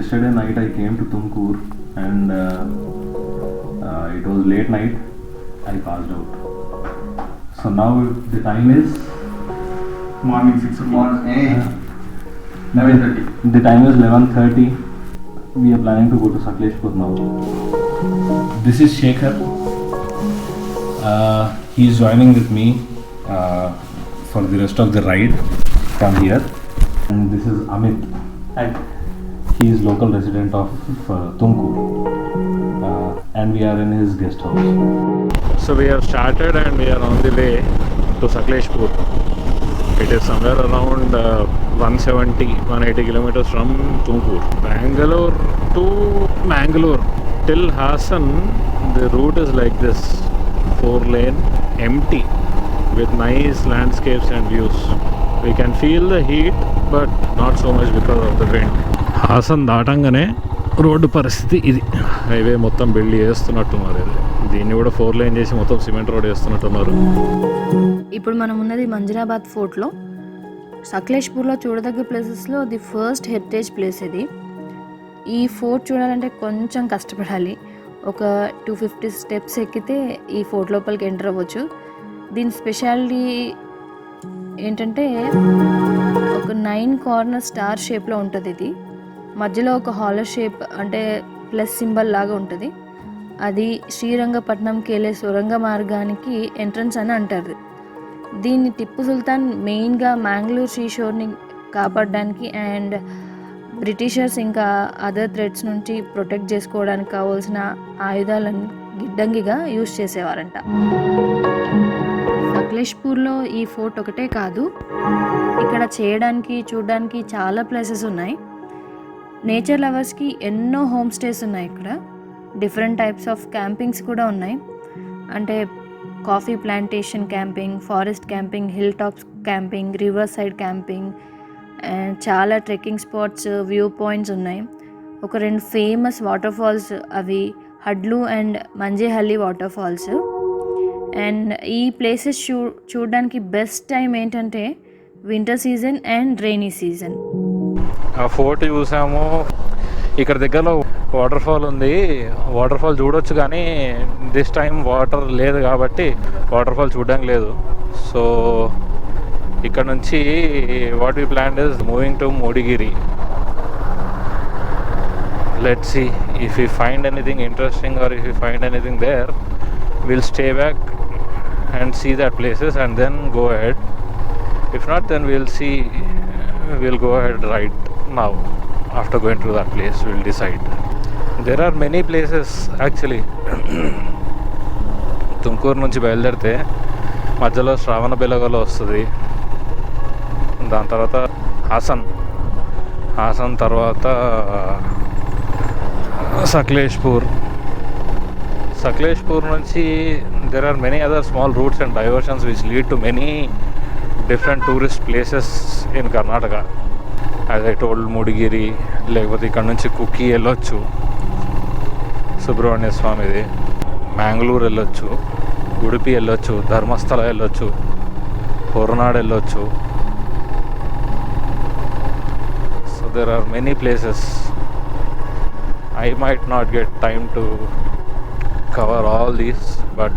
yesterday night I came to Tumkur and it was late night. I passed out. So now the time is Morning 6 o'clock. 11:30. The time is 11:30. We are planning to go to Sakleshpur now. This is Shekhar. He is joining with me for the rest of the ride from here. And this is Amit. Hi. He is local resident of Tumkur. And we are in his guest house. So we have started and we are on the way to Sakleshpur. It is somewhere around 180 kilometers from Tumkur. Bangalore to Mangalore till Hassan, the route is like this, 4-lane, empty, with nice landscapes and views. We can feel the heat, but not so much because of the wind. Hassan దాటంగానే road పరిస్థితి ఇది. Highway మొత్తం build చేస్తున్నట్టున్నారు. ఇది దీన్ని కూడా 4-lane చేసి మొత్తం cement road వేస్తున్నట్టున్నారు. ఇప్పుడు మనం ఉన్నది మంజరాబాద్ ఫోర్ట్లో. సకలేష్పూర్లో చూడదగ్గ ప్లేసెస్లో ది ఫస్ట్ హెరిటేజ్ ప్లేస్ ఇది. ఈ ఫోర్ట్ చూడాలంటే కొంచెం కష్టపడాలి. ఒక 250 స్టెప్స్ ఎక్కితే ఈ ఫోర్ట్ లోపలికి ఎంటర్ అవ్వచ్చు. దీని స్పెషాలిటీ ఏంటంటే ఒక 9 కార్నర్ స్టార్ షేప్లో ఉంటుంది. ఇది మధ్యలో ఒక హాలర్ షేప్ అంటే ప్లస్ సింబల్ లాగా ఉంటుంది. అది శ్రీరంగపట్నంకి వెళ్ళే సొరంగ మార్గానికి ఎంట్రన్స్ అని అంటారు. దీన్ని టిప్పు సుల్తాన్ మెయిన్గా మ్యాంగ్లూర్ సీషోర్ని కాపాడడానికి అండ్ బ్రిటిషర్స్ ఇంకా అదర్ థ్రెట్స్ నుంచి ప్రొటెక్ట్ చేసుకోవడానికి కావాల్సిన ఆయుధాలను గిడ్డంగిగా యూజ్ చేసేవారంట. సకలేష్పూర్లో ఈ ఫోర్ట్ ఒకటే కాదు, ఇక్కడ చేయడానికి చూడడానికి చాలా ప్లేసెస్ ఉన్నాయి. నేచర్ లవర్స్కి ఎన్నో హోమ్ స్టేస్ ఉన్నాయి. ఇక్కడ డిఫరెంట్ టైప్స్ ఆఫ్ క్యాంపింగ్స్ కూడా ఉన్నాయి. అంటే coffee plantation camping, forest camping, hill tops camping, river side camping, and చాలా ట్రెక్కింగ్ స్పాట్స్, వ్యూ పాయింట్స్ ఉన్నాయి. ఒక 2 ఫేమస్ వాటర్ ఫాల్స్, అవి హడ్లు అండ్ మంజేహల్లి వాటర్ ఫాల్స్. అండ్ ఈ ప్లేసెస్ చూడడానికి బెస్ట్ టైం ఏంటంటే winter season and rainy season. ఆ fort చూసాము. ఇక్కడ దగ్గరలో వాటర్ ఫాల్ ఉంది. వాటర్ ఫాల్ చూడొచ్చు కానీ దిస్ టైం వాటర్ లేదు కాబట్టి వాటర్ ఫాల్ చూడడానికి లేదు. సో ఇక్కడ నుంచి what we planned is moving to Mudigere. Let's see if you find anything interesting or if you find anything there, will stay back and see that places and then go ahead. If not, then we'll go ahead right now. After going to that place, we'll decide. There are many places actually. Tumkur నుంచి బయలుదేరితే మధ్యలో శ్రావణ బెలగలో వస్తుంది. దాని తర్వాత హాసన్ తర్వాత సకలేష్పూర్ నుంచి there are many other small routes and diversions which lead to many different tourist places in Karnataka. As I told, Mudigiri, లేకపోతే ఇక్కడ నుంచి కుక్కి వెళ్ళొచ్చు, సుబ్రహ్మణ్య స్వామిది, మ్యాంగ్లూర్ వెళ్ళొచ్చు, ఉడిపి వెళ్ళొచ్చు, ధర్మస్థల వెళ్ళొచ్చు, హొరనాడు వెళ్ళొచ్చు. So there are many places. I might not get time to cover all these, but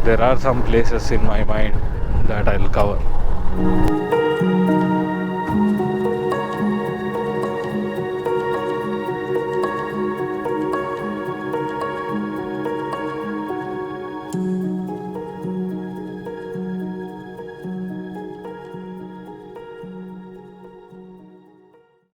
there are some places in my mind that I'll cover.